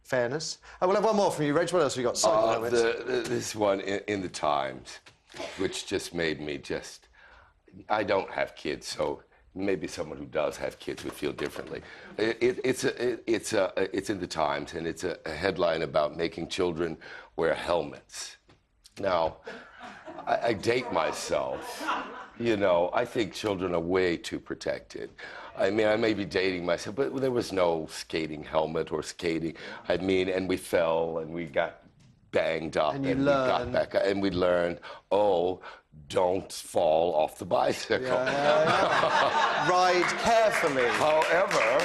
Fairness. Oh, we'll have one more from you, Reg. What else have we got? This one in the Times, which just made me just... I don't have kids, so maybe someone who does have kids would feel differently. It's in the Times, and it's a headline about making children wear helmets. Now, I date myself. You know, I think children are way too protected. I mean, I may be dating myself, but there was no skating helmet or skating. I mean, and we fell and we got banged up and we got back up and we learned, oh, don't fall off the bicycle. Ride carefully. However,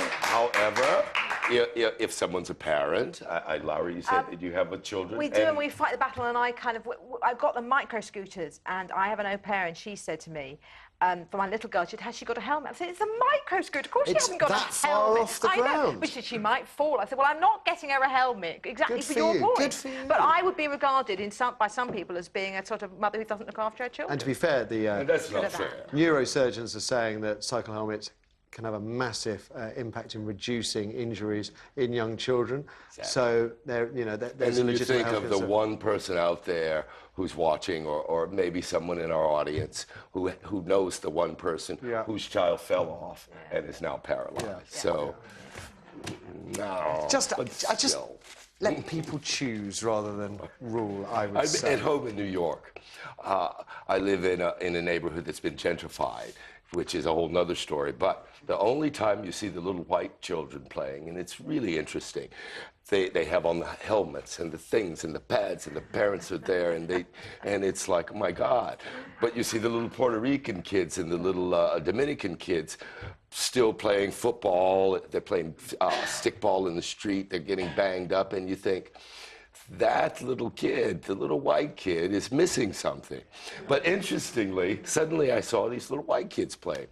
if someone's a parent, Larry, you said that you have children. We do, and we fight the battle, and I've got the micro scooters, and I have an au pair, and she said to me, for my little girl, she said, has she got a helmet? I said, it's a micro scooter. Of course she hasn't got a helmet. Far off the ground. I know, but she might fall. I said, well, I'm not getting her a helmet, exactly for your point. Good for you. But I would be regarded by some people as being a sort of mother who doesn't look after her children. And to be fair, that's not fair. Neurosurgeons are saying that cycle helmets can have a massive impact in reducing injuries in young children. Exactly. So there's a legitimate you think of the concern. one person out there who's watching, or maybe someone in our audience who knows the one person whose child fell off and is now paralyzed. Yeah. So, no. I just let people choose rather than rule, I would say. At home in New York, I live in a neighborhood that's been gentrified, which is a whole nother story. But the only time you see the little white children playing, and it's really interesting, they have on the helmets and the things and the pads, and the parents are there, and it's like, oh my God. But you see the little Puerto Rican kids and the little Dominican kids still playing football. They're playing stickball in the street. They're getting banged up, and you think, that little kid, the little white kid, is missing something. But interestingly, suddenly I saw these little white kids play.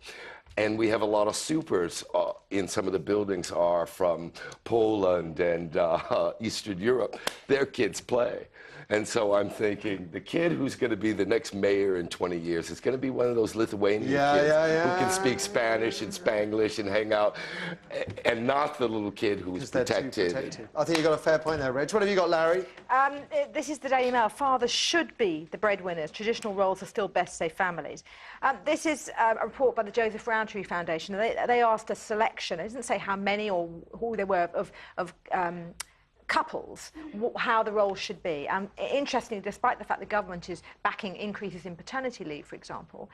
And we have a lot of supers in some of the buildings are from Poland and Eastern Europe. Their kids play. And so I'm thinking, the kid who's going to be the next mayor in 20 years is going to be one of those Lithuanian kids who can speak Spanish and Spanglish and hang out, and not the little kid who's protected. I think you've got a fair point there, Reg. What have you got, Larry? This is the Daily Mail. Fathers should be the breadwinners. Traditional roles are still best, say families. This is a report by the Joseph Rowntree Foundation. They asked a selection. It doesn't say how many or who they were of couples, how the roles should be. Interestingly, despite the fact the government is backing increases in paternity leave, for example,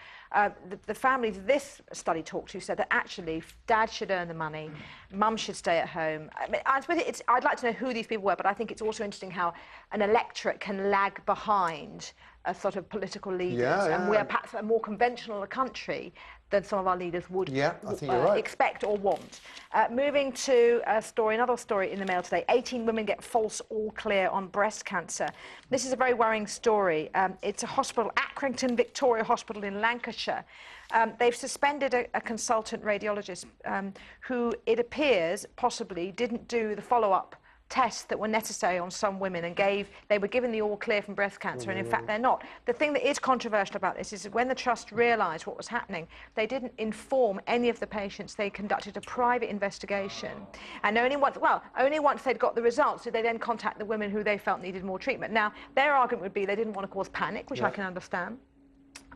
the families this study talked to said that actually dad should earn the money, mum should stay at home. I mean, I'd like to know who these people were, but I think it's also interesting how an electorate can lag behind a sort of political leaders, and we're perhaps a more conventional country than some of our leaders would expect or want. Moving to another story in the Mail today. 18 women get false all clear on breast cancer. This is a very worrying story. It's a hospital, Accrington Victoria Hospital in Lancashire. They've suspended a consultant radiologist who, it appears, possibly didn't do the follow-up tests that were necessary on some women and they were given the all clear from breast cancer, and in fact they're not. The thing that is controversial about this is that when the trust realised what was happening, they didn't inform any of the patients. They conducted a private investigation, and only once they'd got the results did they then contact the women who they felt needed more treatment. Now, their argument would be they didn't want to cause panic, which I can understand.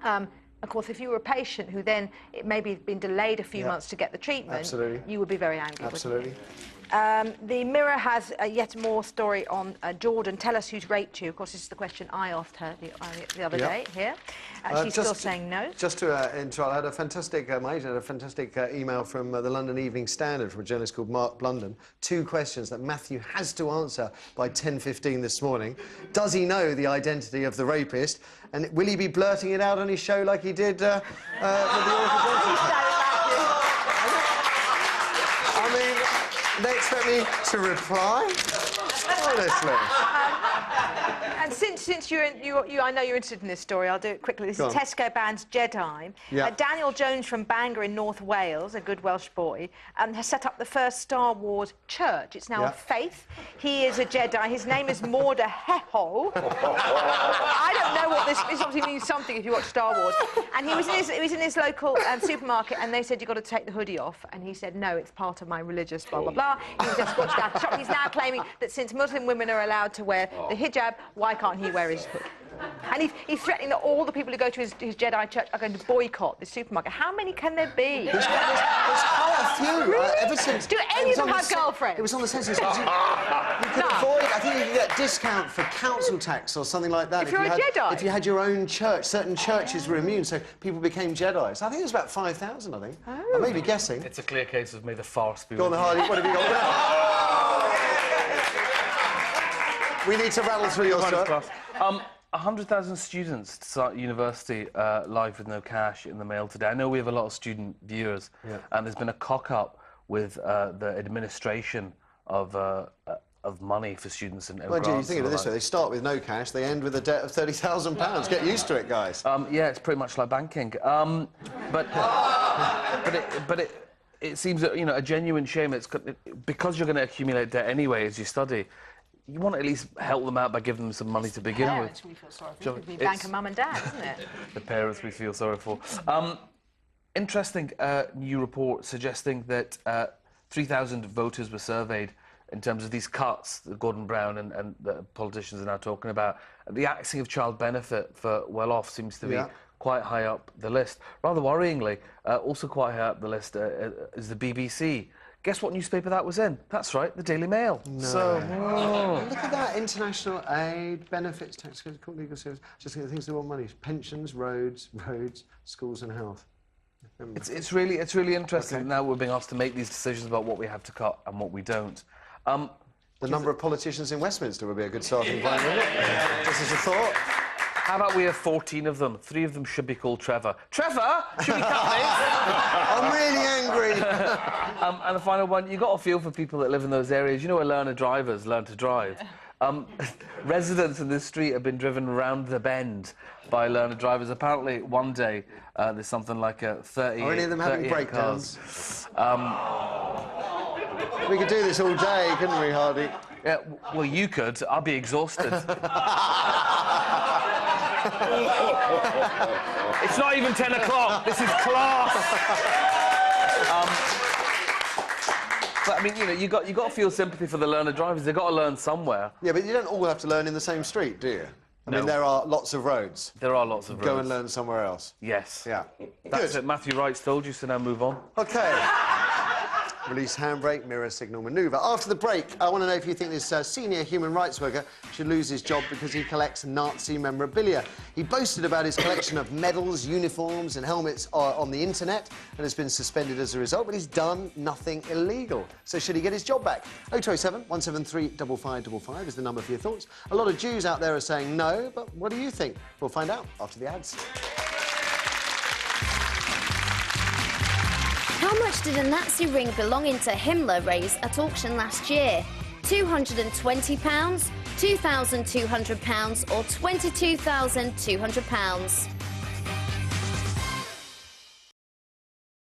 Of course, if you were a patient who then it maybe been delayed a few months to get the treatment, you would be very angry. Absolutely. The Mirror has yet more story on Jordan. Tell us who's raped you. Of course, this is the question I asked her the other day here. She's still saying no. Just to interrupt, I had a fantastic, my agent had a fantastic email from the London Evening Standard from a journalist called Mark Blunden. 2 questions that Matthew has to answer by 10:15 this morning. Does he know the identity of the rapist? And will he be blurting it out on his show like he did with the I mean, they expect me to reply? Honestly. And since I know you're interested in this story, I'll do it quickly. This is Tesco Band's Jedi. Yeah. Daniel Jones from Bangor in North Wales, a good Welsh boy, has set up the first Star Wars church. It's now a faith. He is a Jedi. His name is Morda Heho. I don't know what this obviously means something if you watch Star Wars. And he was in his local supermarket, and they said, you've got to take the hoodie off. And he said, no, it's part of my religious blah, blah, blah. He was just watched out the shop. He's now claiming that since Muslim women are allowed to wear the hijab, why can't he wear his hood? And he's threatening that all the people who go to his Jedi church are going to boycott this supermarket. How many can there be? There's quite a few. Really? Ever since... Do any of them have girlfriends? It was on the census. You could avoid... I think you could get discount for council tax or something like that. If you're a Jedi? If you had your own church. Certain churches were immune, so people became Jedis. I think it was about 5,000, I think. Oh. I may be guessing. It's a clear case of may the farce be Go on, with you. Hardy. What have you got? We need to rattle through your stuff. 100,000 students to start university live with no cash in the mail today. I know we have a lot of student viewers, and there's been a cock-up with the administration of money for students and Well, grants. you think of it this way, they start with no cash, they end with a debt of £30,000. Get used to it, guys. Yeah, it's pretty much like banking. But it seems that, you know, a genuine shame. Because you're going to accumulate debt anyway as you study. You want to at least help them out by giving them some money to begin with. Parents we feel sorry for. It could be bank and mum and dad, isn't it? The parents we feel sorry for. Interesting new report suggesting that 3,000 voters were surveyed in terms of these cuts that Gordon Brown and the politicians are now talking about. The axing of child benefit for well-off seems to be quite high up the list. Rather worryingly, also quite high up the list is the BBC. Guess what newspaper that was in? That's right, the Daily Mail. No. So, look at that. International aid, benefits, tax credits, court legal service. Just think of things that want money. Pensions, roads, schools and health. It's really interesting now we're being asked to make these decisions about what we have to cut and what we don't. The number of politicians in Westminster would be a good starting point, wouldn't it? Just as a thought. How about we have 14 of them? 3 of them should be called Trevor. Trevor! Should we cut this? I'm really angry. And the final one, you've got to feel for people that live in those areas. You know where learner drivers learn to drive. Residents in this street have been driven round the bend by learner drivers. Apparently, one day, there's something like a 30. Are any of them having breakdowns? We could do this all day, couldn't we, Hardy? Yeah, well, you could. I'll be exhausted. It's not even 10 o'clock. This is class. But I mean, you know, you got to feel sympathy for the learner drivers. They've got to learn somewhere. Yeah, but you don't all have to learn in the same street, do you? I mean, there are lots of roads. There are lots of roads. Go and learn somewhere else. Yes. Yeah. That's Good. it. Matthew Wright's told you, so now move on. OK. Release handbrake, mirror signal manoeuvre. After the break, I want to know if you think this senior human rights worker should lose his job because he collects Nazi memorabilia. He boasted about his collection of medals, uniforms and helmets on the internet and has been suspended as a result, but he's done nothing illegal. So should he get his job back? 0207 173 5555 is the number for your thoughts. A lot of Jews out there are saying no, but what do you think? We'll find out after the ads. How much did a Nazi ring belonging to Himmler raise at auction last year? £220, £2,200 or £22,200?